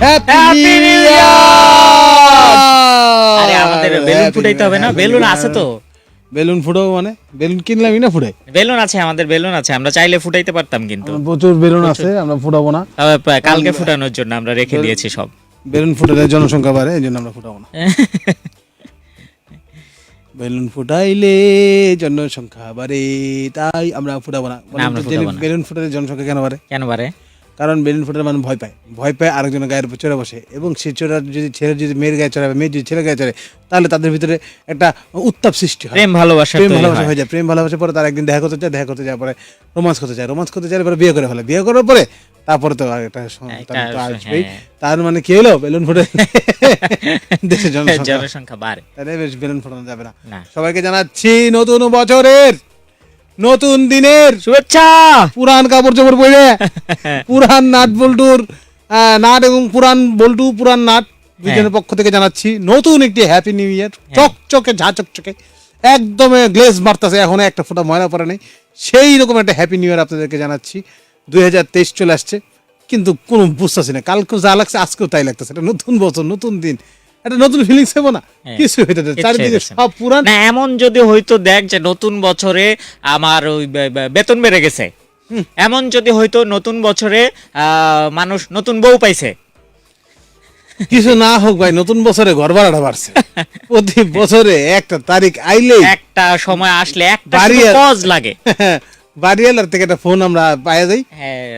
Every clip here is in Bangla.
Happy new year. আরে আমাদের বেলুন ফুটাইতে হবে না? বেলুন আছে তো। বেলুন ফুটাবো মানে? বেলুন কিনলামই না ফুটাই? বেলুন আছে, আমাদের বেলুন আছে, আমরা চাইলে ফুটাইতে পারতাম, কিন্তু প্রচুর বেলুন আছে, আমরা ফুটাবো না। তবে কালকে ফুটানোর জন্য আমরা রেখে দিয়েছি সব। বেলুন ফুটালে জনসংখ্যা বাড়ে, এই জন্য আমরা ফুটাবো না। বেলুন ফুটাইলে জনসংখ্যা বাড়ে, তাই আমরা ফুটাবো না। আমরা ফুটাবো না। বেলুন ফুটালে জনসংখ্যা কেন বাড়ে? কেন বারে? কারণ বেলুন ফুটালে মানুষ ভয় পায় আরেকজনের গায়ের উপর চড়ে বসে, এবং সে চড়া যদি ছেলে যদি মেয়ের গায়ে চড়াবে, মেয়ে যদি ছেলে গায়ে চড়ে, তাহলে তাদের ভিতরে একটা উত্তাপ সৃষ্টি হয়, প্রেম ভালোবাসা হয়ে যায়। প্রেম ভালোবাসা পরে তার একদিন দেখা করতে যাওয়ার পরে রোমান্স করতে চায় পরে বিয়ে করে ফেলে, বিয়ে করার পরে তারপরে তো একটা সন্তান তো আসবেই। তার মানে কি হলো? বেলুন ফুটে দেশের জনসংখ্যা বাড়ে, তাহলে বেশ বেলুন ফোটানো যাবে না। সবাইকে জানাচ্ছি নতুন বছরের, নতুন দিনের শুভেচ্ছা। পুরান কাপড় চোপড় পরে, পুরান নাট বল্টুর নাট এবং পুরান বল্টু পুরান নাট দুজনের পক্ষ থেকে জানাচ্ছি নতুন একটি হ্যাপি নিউ ইয়ার। চকচকে ঝাঁচকচকে একদম গ্লেজ মারতেছে, এখন একটা ফোঁটা ময়লা পড়ে নেই, সেই রকম একটা হ্যাপি নিউ ইয়ার আপনাদেরকে জানাচ্ছি। 2023 চলে আসছে, কিন্তু কোনো বুঝতেছি না, কালকেও যা লাগছে আজকেও তাই লাগতেছে। এটা নতুন বছর, নতুন দিন, একটা নতুন ফিলিংস হবে না? কিছু হইতে চারিদিকে সব পুরান। না, এমন যদি হয়তো দেখ যে নতুন বছরে আমার ওই বেতন বেড়ে গেছে, এমন যদি হয়তো নতুন বছরে মানুষ নতুন বউ পাইছে, কিছু না হোক ভাই, নতুন বছরে ঘর ভাড়াটা বাড়ছে। প্রতি বছরে একটা তারিখ আইলে, একটা সময় আসলে একটা কজ লাগে, বাড়িওয়ালার থেকে একটা ফোন আমরা পাওয়া যাই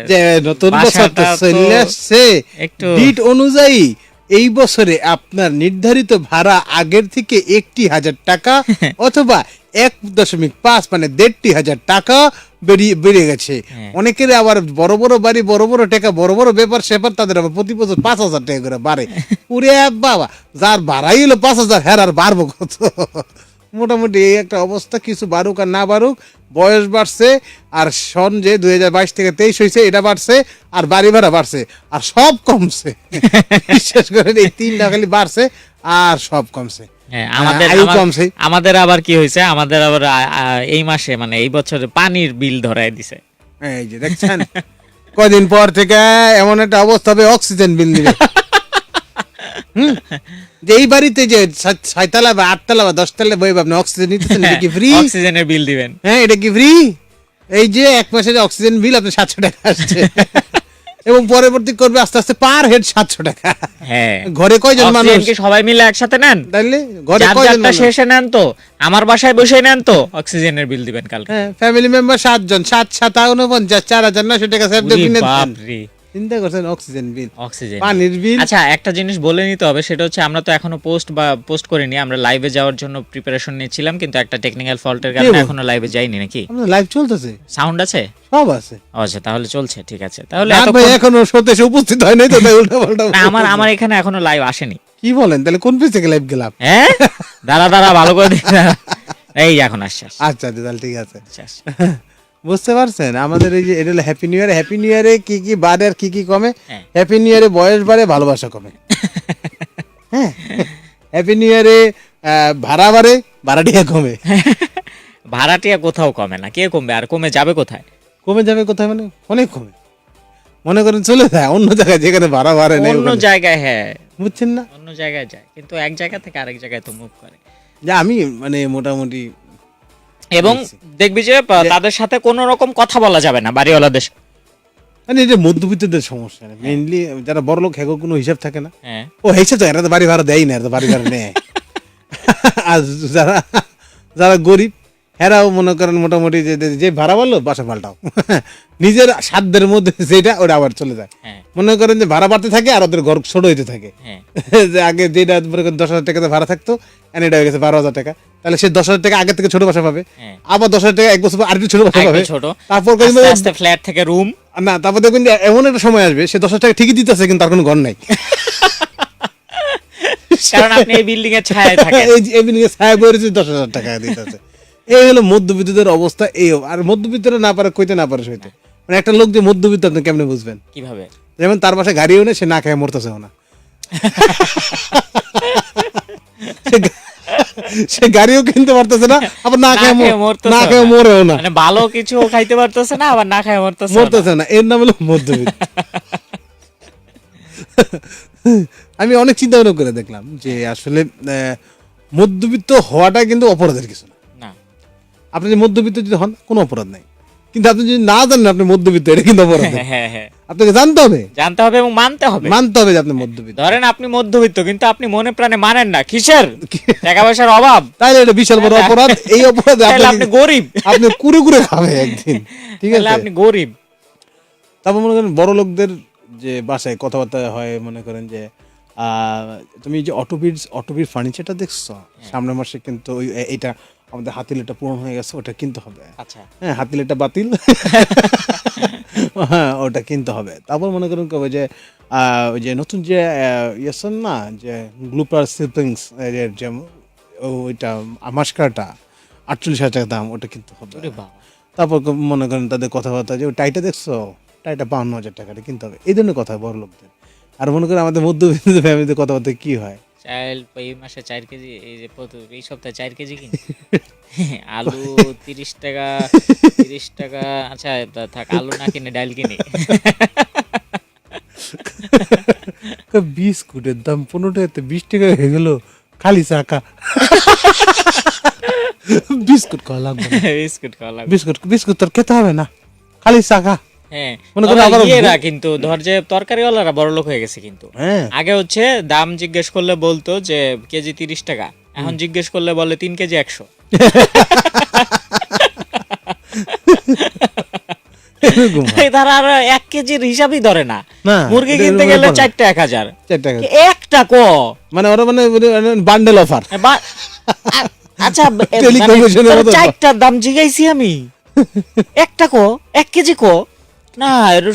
যে নতুন বছর তো চলে আসছে, ডেট অনুযায়ী এই বছরে আপনার নির্ধারিত ভাড়া আগের থেকে 1,000 টাকা অথবা 1.5 মানে 1,500 টাকা বেড়ে গেছে। অনেকের আবার বড় বড় বাড়ি, বড় বড় টাকা, বড় বড় ব্যাপার সেপার, তাদের আবার প্রতি বছর 5,000 টাকা করে বাড়ে। পুরে বাবা, যার ভাড়াই হলো 5,000, হ্যাঁ আর বাড়বো কত? মোটামুটি এই একটা অবস্থা, কিছু বাড়ুক আর না বাড়ুক, বয়স বাড়ছে, আর সন যে 2022 থেকে 23 হয়েছে এটা বাড়ছে, আর বাড়ি ভাড়া বাড়ছে, আর সব কমছে। বিশেষ করে এই 3টা খালি বাড়ছে আর সব কমছে। আমাদের আবার কি হয়েছে, আমাদের আবার এই মাসে মানে এই বছরে পানির বিল ধরায় দিছে। এই যে দেখছেন, কয়দিন পর থেকে এমন একটা অবস্থা হবে, অক্সিজেন বিল দিবে। যে এই বাড়িতে যে 6তলা বা 8তলা বা 10তলা বই আপনি অক্সিজেন নিতেছেন, এটা কি ফ্রি? অক্সিজেনের বিল দিবেন? হ্যাঁ, এটা কি ফ্রি? এই যে এক মাসে যে অক্সিজেন বিল আপনার 700 টাকা আসছে, এবং পরবর্তী করবে আস্তে আস্তে পার হেড 700 টাকা। হ্যাঁ, ঘরে কয়জন মানুষ? কি সবাই মিলে একসাথে নেন? তাইলে ঘরে কয়জন মানুষ? শেষে নেন তো, আমার বাসায় বসে নেন তো, অক্সিজেনের বিল দিবেন কালকে। হ্যাঁ, ফ্যামিলি মেম্বার 7 জন, 7 7 49, 4,900 টাকা সেভ দিয়ে কিনে দেন। চিন্তা করছেন অক্সিজেন বিল, অক্সিজেন, পানির বিল। আচ্ছা, একটা জিনিস বলে নিতে হবে, সেটা হচ্ছে আমরা তো এখনো পোস্ট করিনি, আমরা লাইভে যাওয়ার জন্য প্রিপারেশন নিচ্ছিলাম, কিন্তু একটা টেকনিক্যাল ফল্টের কারণে এখনো লাইভে যাইনি। নাকি আমাদের লাইভ চলতেছে? সাউন্ড আছে? সব আছে। আচ্ছা, তাহলে চলছে, ঠিক আছে। তাহলে এখনো শোতে উপস্থিত হয় নাই তো, তাই উল্টা পাল্টা। আমার এখানে এখনো লাইভ আসেনি। কি বলেন? তাহলে কোন পেজ থেকে লাইভ গেলাম? হ্যাঁ, দাঁড়া ভালো করে দিন। এই এখন আসছে। আচ্ছা তাহলে ঠিক আছে। বুঝতে পারছেন, আমাদের এই যে এটা হলো happy new year. Happy new ইয়ারে কি কি বাড়ে আর কি কি কমে? হ্যাপি নিউ ইয়ারে বয়স বাড়ে, ভালোবাসা কমে। হ্যাঁ, হ্যাপি নিউ ইয়ারে ভাড়া বাড়ে, ভাড়াটিয়া কমে। ভাড়াটিয়া কোথাও কমে না, কে কমবে? আর কমে যাবে কোথায়? কমে যাবে কোথায় মানে? অনেক কমে। মনে করেন চলে যায় অন্য জায়গায়, যেখানে ভাড়া বাড়ে না, অন্য জায়গায়। হ্যাঁ, বুঝছেন না? অন্য জায়গায় যায়, কিন্তু এক জায়গা থেকে আরেক জায়গায় তো মুভ করে। যে আমি মানে মোটামুটি, এবং দেখবি যে তাদের সাথে কোনো রকম কথা বলা যাবে না বাড়িওয়ালাদের। মানে এটা মধ্যবিত্তদের সমস্যা, মেইনলি যারা বড় লোক, হ্যাঁ কোনো হিসাব থাকে না। হ্যাঁ, ও হিসাব তো, এরা তো বাড়ি ভাড়া দেয় না, এরা তো বাড়ি ভাড়া নেয়। আর যারা গরিব, হেরাও মনে করেন মোটামুটি যে ভাড়া বাড়লো, বাসা পাল্টাও, নিজের সাধ্যের মধ্যে যেটা ওটা আবার চলে যায়। মনে করেন যে ভাড়া বাড়তে থাকে আর ওদের ঘর ছোট হইতে থাকে। যে আগে যেটা 10,000 টাকাতে ভাড়া থাকতো, এটা হয়ে গেছে 12,000 টাকা, তাহলে সে 10,000 টাকা আগে থেকে ছোট বাসা পাবে, আবার 10,000 টাকা এক বছর আরেকটু ছোট বাসা পাবে, তারপর ফ্ল্যাট থেকে রুম না, তারপর দেখবেন এমন একটা সময় আসবে সে 10,000 টাকা ঠিকই দিতেছে, কিন্তু তার কোনো ঘর নাই, কারণ আপনি এই বিল্ডিং এর ছায়ায় থাকেন। এই বিল্ডিং এর ছায়া পড়েছে, 10,000 টাকা দিতেছে। এই হলো মধ্যবিত্তদের অবস্থা। এই আর মধ্যবিত্তরা না পারে কইতে, না পারে সইতে। মানে একটা লোক যে মধ্যবিত্ত আপনি কেমনে বুঝবেন? কিভাবে? যেমন তার বাসায় গাড়িও নেই, সে না খেয়ে মরতেছেও না। সে গাড়িও কিনতে পারতেছে না, আবার না খেয়ে মরেও না। মানে ভালো কিছু খাইতে পারতেছে না, আবার না খেয়ে মরতেছে না। এর নাম হলো মধ্যবিত্ত। আমি অনেক চিন্তা ভাবনা করে দেখলাম যে আসলে মধ্যবিত্ত হওয়াটা কিন্তু অপরাধের কিছু না। না, আপনি যে মধ্যবিত্ত যদি হন কোনো অপরাধ নাই, কিন্তু আপনি যদি না জানেন আপনি মধ্যবিত্ত, এটা কিন্তু অপরাধ। হ্যাঁ হ্যাঁ, আপনাকে জানতে হবে, জানতে হবে এবং মানতে হবে। মানতে হবে যে আপনি মধ্যবিত্ত। ধরেন আপনি মধ্যবিত্ত কিন্তু আপনি মনে প্রাণে মানেন না, কিসের টাকা পয়সার অভাব, তাইলে এটা বিশাল বড় অপরাধ। এই অপরাধে তাহলে আপনি গরিব, আপনি কুড়ে কুড়ে খাবে একদিন, ঠিক তাহলে আছে? আপনি গরিব। তারপর মনে করেন বড় লোকদের যে বাসায় কথাবার্তা হয়, মনে করেন যে তুমি যে অটোবির ফার্নিচারটা দেখছো সামনের মাসে, কিন্তু এইটা আমাদের হাতিলেটা পূরণ হয়ে গেছে, ওটা কিনতে হবে। আচ্ছা, হ্যাঁ, হাতিলেটা বাতিল, হ্যাঁ ওটা কিনতে হবে। তারপর মনে করেন কবে যে ওই যে নতুন যে ইয়েছেন না, যে গ্লুপার সিপিংস যে ওইটা মাস্কারটা 48,000 টাকা দাম, ওটা কিনতে হবে। ওরে বাবা। তারপর মনে করেন তাদের কথাবার্তা যে ওই টাইটা দেখছো, টাইটা 52,000 টাকাটা কিনতে হবে, এই ধরনের কথা বড় লোকদের। আর মনে করেন আমাদের মধ্যবিত্ত ফ্যামিলিতে কথাবার্তা কি হয়, চাল এই মাসে 4 কেজি, এই যে এই সপ্তাহে 4 কেজি কিনি, আলু 30 টাকা, 30 টাকা, আচ্ছা থাক আলু না কিনে ডাল কিনি। বিস্কুটের দাম 15 টাকাতে 20 টাকা হয়ে গেল, খালি চাকা। বিস্কুট খাওয়া লাগবে না। বিস্কুট খাওয়া লাগবে। বিস্কুট তোর খেতে হবে না, খালি চাকা। হ্যাঁ, মনে করেন আবার ইয়েরা কিন্তু ধর যে তরকারিওয়ালারা বড় লোক হয়ে গেছে কিন্তু। হ্যাঁ, আগে হচ্ছে দাম জিজ্ঞেস করলে বলতো যে কেজি 30 টাকা, এখন জিজ্ঞেস করলে বলে 3 কেজি 100। তারা আর 1 কেজির হিসাবই ধরে না। মুরগি কিনতে গেলে 4টা 1000, 4 টাকা একটা ক মানে ওরা মানে বান্ডেল অফার। আচ্ছা, টেলিকমিশনের মতো। 4টার দাম জিগাইছি আমি, একটা কো, 1 কেজি কো না,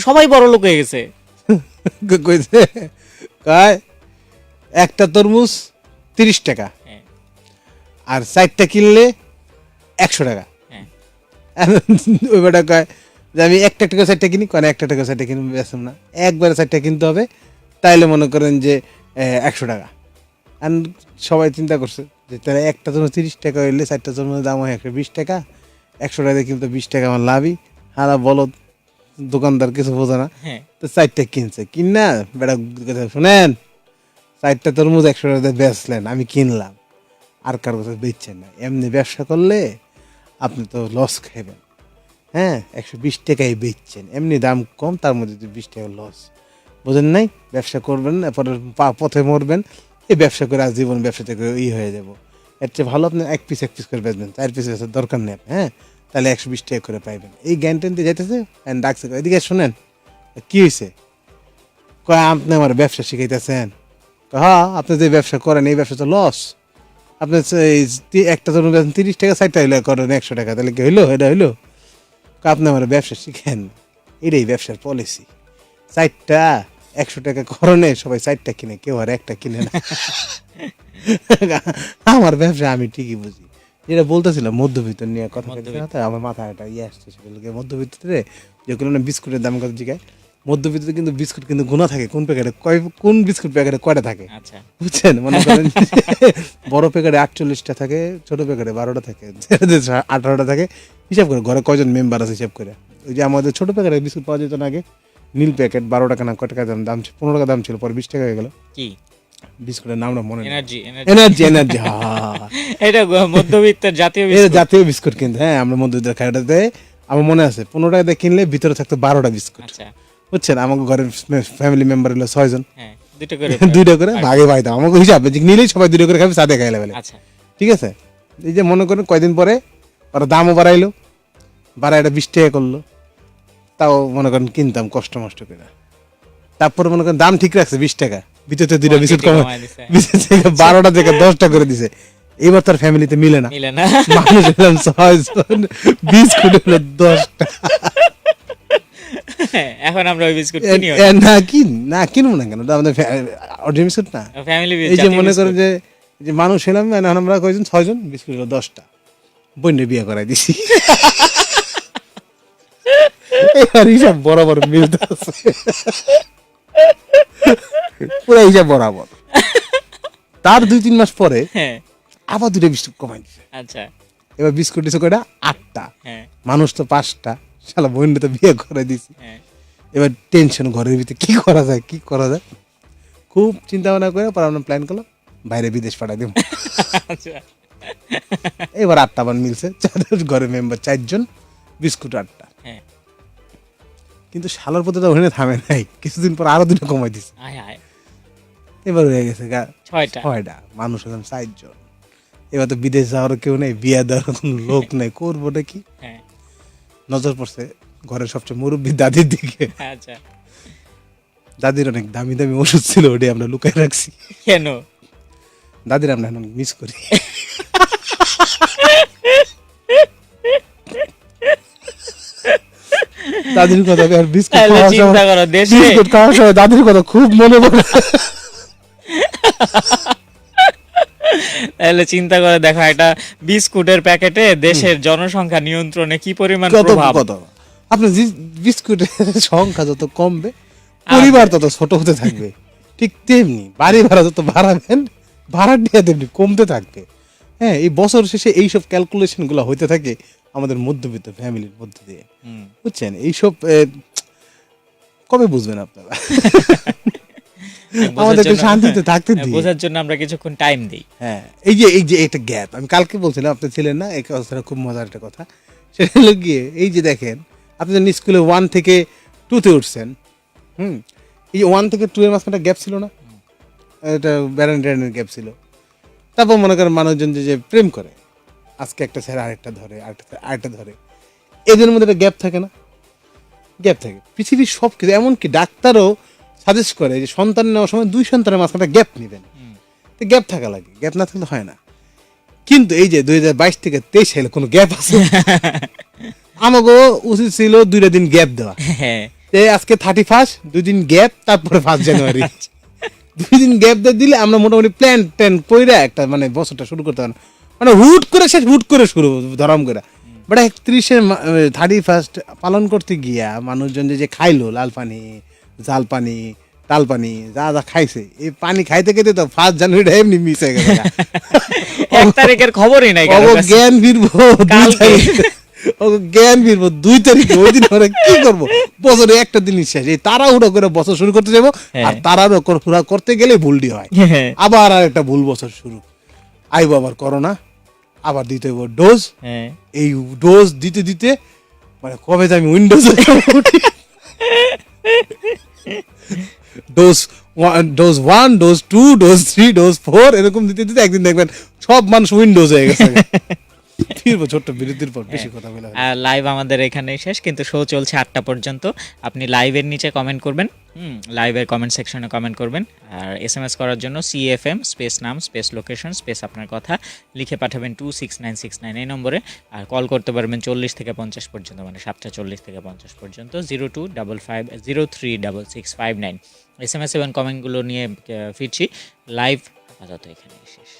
সবাই বড় লোক হয়ে গেছে। কইছে কয় একটা তরমুজ 30 টাকা, হ্যাঁ, আর 4টা কিনলে 100 টাকা। হ্যাঁ। ওই বেটা কয় যে আমি একটা টাকা 4টা কিনি, কয় না 1 টাকা 4টা কিনি বেসম না, একবারে 4টা কিনতে হবে, তাইলে মনে করেন যে 100 টাকা। আর সবাই চিন্তা করছে যে তাহলে একটা জন্য 30 টাকা হইলে 4টা জন্য দাম হয় 120 টাকা, 100 টাকা দিয়ে কিন্তু 20 টাকা আমার লাভই। হারা বলো, দোকানদার কিছু বোঝে না, হ্যাঁ, তো 4টা কিনছে। কিনা বেটা শুনেন, 4টা তরমুজ 100 টাকা দিয়ে বেচলেন, আমি কিনলাম, আর কার কথা বেচছেন না। এমনি ব্যবসা করলে আপনি তো লস খাইবেন। হ্যাঁ, 120 টাকায় বেচছেন, এমনি দাম কম, তার মধ্যে 20 টাকা লস। বোঝেন নাই? ব্যবসা করবেন, এরপরে পথে মরবেন। এই ব্যবসা করে আজীবন ব্যবসা থেকে হয়ে যাব। এর চেয়ে ভালো আপনি এক পিস করে বেচবেন, 4 পিস বেচার দরকার নেই। হ্যাঁ, তাহলে 120 টাকা করে পাইবেন। এই জ্ঞান টেন দিয়ে যাইতেছে, ডাকছে এদিকে শোনেন, কি হয়েছে? কয় আপনি আমার ব্যবসা শিখাইতেছেন? হ্যাঁ, আপনি যে ব্যবসা করেন এই ব্যবসা তো লস। আপনি একটা ধরুন 30 টাকা, 4টা হইলে করেন 100 টাকা, তাহলে কি হইলো? এটা হইলো? আপনি আমার ব্যবসা শিখেন, এটাই ব্যবসার পলিসি। 4টা 100 টাকা করণে সবাই 4টা কিনে, কেউ আর একটা কিনে না। আমার ব্যবসা আমি ঠিকই বুঝি। যেটা বলতেছিলাম মধ্যবিত্ত নিয়ে কথা বলতে, আমার মাথায় একটা ইয়ে আসছে, মধ্যবিত্তরে যেগুলো না বিস্কুটের দাম কত জিগায়, মধ্যবিত্ততে কিন্তু বিস্কুট কিন্তু গুণা থাকে, কোন প্যাকেটে কোন বিস্কুট প্যাকেটে কয়টা থাকে, বুঝছেন? মনে করেন বড় প্যাকেটে 48টা থাকে, ছোট প্যাকেটে 12টা থাকে, 18টা থাকে। হিসাব করে ঘরে কয়জন মেম্বার আছে হিসাব করে। ওই যে আমাদের ছোট প্যাকেটে বিস্কুট পাওয়া যেত না আগে, নীল প্যাকেট 12 টাকা না কয় টাকা দাম, 15 টাকা দাম ছিল, পরে 20 টাকা হয়ে গেল। কি বিস্কুটের নামটা মনে নেই, এনার্জি। এটা মধ্যবিত্তের জাতীয় বিস্কুট কিন্তু। হ্যাঁ, আমরা মধ্যবিত্তের খাইটাতে আমার মনে আছে 15 টাকা দিয়ে কিনলে ভিতরে থাকতো 12টা বিস্কুট। বুঝছেন? আমাকে ঘরের ফ্যামিলি মেম্বার হলো 6 জন, 2টা করে ভাগে ভাই দাও আমাকে হিসাবে, নিলেই সবাই 2টা করে খাবে, সাথে খাইলে বলে। ঠিক আছে? এই যে মনে করেন কয়দিন পরে ওরা দামও বাড়াইলো, বাড়াইটা 20 টাকা করলো, তাও মনে করেন কিনতাম কষ্ট মষ্ট করে। তারপরে মনে করেন দাম ঠিক রাখছে 20 টাকা, ভিতরে 2টা বিস্কুট কমে 12টা থেকে 10টা করে দিছে। এবার তার ফ্যামিলিতে মিলে না, মানুষ 6 জন, বিস্কুট হলো 10টা। এখন আমরা ওই বিস্কুট কিনবো না কেন, আমাদের অরিজিনাল বিস্কুট না, ফ্যামিলি। এই যে মনে করেন যে মানুষ হলাম, এখন আমরা কয়জন, 6 জন, বিস্কুট হলো 10টা। বইনে বিয়ে করাই দিছি। এবার হিসাব বরাবর মিলতে আছে, পুরো হিসাব বরাবর। তার 2-3 মাস পরে আবার 2টা বিস্কুট কমাই দিছে। আচ্ছা, এবার বিস্কুট দিছে কয়টা? 8টা। মানুষ তো 5টা, শালা বইনে তো বিয়ে করে দিছি। এবার টেনশন ঘরের ভিতরে, কি করা যায়। খুব চিন্তা ভাবনা করে পরে আমরা প্ল্যান করলাম বাইরে বিদেশ পাঠাই দিব। আচ্ছা এবার 8টা বান মিলছে, যাদের ঘরে মেম্বার 4 জন, বিস্কুট 8টা। হ্যাঁ কিন্তু শালার পথে তো ওখানে থামে নাই, কিছুদিন পর আরো 2টা কমাই দিছে, আয় আয় এবার হয়ে গেছে 6টা। 6টা, মানুষ এখন 4 জন। এবার তো বিদেশ যাওয়ার কেউ নেই, বিয়া দেওয়ার কোনো লোক নেই, করবো নাকি? হ্যাঁ নজর পড়ছে ঘরের সবচেয়ে মুরব্বী দাদির দিকে। আচ্ছা দাদির অনেক দামি দামি ওষুধ ছিল, ওটাই আমরা লুকাই রাখছি। কেন? দাদির আমরা এখন মিস করি। দাদির কথা আর বিস্কুট তাহলে খাওয়ার চিন্তা সময়, করো দেশে বিস্কুট খাওয়ার সময় দাদির কথা খুব মনে পড়ে। তাহলে চিন্তা করে দেখো একটা বিস্কুটের প্যাকেটে দেশের জনসংখ্যা নিয়ন্ত্রণে কি পরিমাণ কত প্রভাব। কত আপনার বিস্কুটের সংখ্যা যত কমবে, পরিবার তত ছোট হতে থাকবে। ঠিক তেমনি বাড়ি ভাড়া যত বাড়াবেন, ভাড়া দিয়ে তেমনি কমতে থাকবে। হ্যাঁ, এই বছর শেষে এইসব ক্যালকুলেশন গুলো হইতে থাকে আমাদের মধ্যবিত্ত ফ্যামিলির মধ্যে দিয়ে, হুম। বুঝছেন? এইসব কবে বুঝবেন আপনারা? আমাদেরকে শান্তিতে থাকতে দিন। বোঝার জন্য আমরা কিছুক্ষণ টাইম দিই। হ্যাঁ, এই যে একটা গ্যাপ, আমি কালকে বলছিলাম, আপনি ছিলেন না, এই কথাটা খুব মজার একটা কথা। সেটা হলো গিয়ে এই যে দেখেন, আপনি যখন স্কুলে 1 থেকে 2-তে উঠছেন, এই যে 1 থেকে 2 এর মাঝখানে গ্যাপ ছিল না, এটা ব্যারেন্ডের গ্যাপ ছিল। তারপর মনে করেন মানুষজন যে প্রেম করে, আজকে একটা ছেড়ে আরেকটা ধরে, আরেকটা ধরে, এদের মধ্যে একটা গ্যাপ থাকে না? গ্যাপ থাকে। পৃথিবীর সব কিছু, এমনকি ডাক্তারও সাজেস্ট করে যে সন্তান নেওয়ার সময় 2 সন্তানের মাঝখানে গ্যাপ নেবেন। তো গ্যাপ থাকা লাগে, গ্যাপ না থাকলে হয় না। কিন্তু এই যে 2022 থেকে 23 সালে কোনো গ্যাপ আছে? আমাকে উচিত ছিল 2টা দিন গ্যাপ দেওয়া। হ্যাঁ আজকে 31, 2 দিন গ্যাপ, তারপরে 1 জানুয়ারি। 2 দিন গ্যাপ দিলে আমরা মোটামুটি প্ল্যান কইরা একটা মানে বছরটা শুরু করতে পারি। মানে হুট করে শেষ, হুট করে শুরু, ধরাম করে। বাট 31 পালন করতে গিয়া মানুষজন যে খাইলো লাল পানি, জাল পানি, তাল পানি, যা যা খাইছে, এই পানি খাইতে খাইতে তো 1 জানুয়ারি এমনি মিস হয়ে গেছে। 1 তারিখের খবরই নাই কারো কাছে। জ্ঞান ফিরবো 2 তারিখে, জ্ঞান ফিরবো 2 তারিখে। ওই দিন আমরা কি করবো? বছরে একটা দিনই শেষ, এই তাড়াহুড়ো করে বছর শুরু করতে যাবো, আর তাড়াহুড়ো করতে গেলে ভুলটি হয়, আবার আর একটা ভুল বছর শুরু। আইবো আবার করোনা, আবার দিতে হইব ডোজ। এই ডোজ দিতে দিতে মানে কবে যে আমি Windows dose 1, dose 2, dose 3, dose 4 এরকম দিতে দিতে একদিন দেখবেন সব মানুষ উইন্ডোজ হয়ে গেছে। ফিরবো ছোট্ট বিরতির পর, বেশি কথা বলা। লাইভ আমাদের এখানেই শেষ, কিন্তু শো চলছে 8টা পর্যন্ত। আপনি লাইভের নিচে কমেন্ট করবেন, লাইভের কমেন্ট সেকশনে কমেন্ট করবেন। আর SMS করার জন্য CFM স্পেস নাম স্পেস লোকেশন স্পেস আপনার কথা লিখে পাঠাবেন 26969 এই নম্বরে। আর কল করতে পারবেন 40 থেকে 50 পর্যন্ত, মানে 7টা 40 থেকে 50 পর্যন্ত, 0255036659। SMS এবং কমেন্টগুলো নিয়ে ফিরছি। লাইভ আপাতত এখানেই শেষ।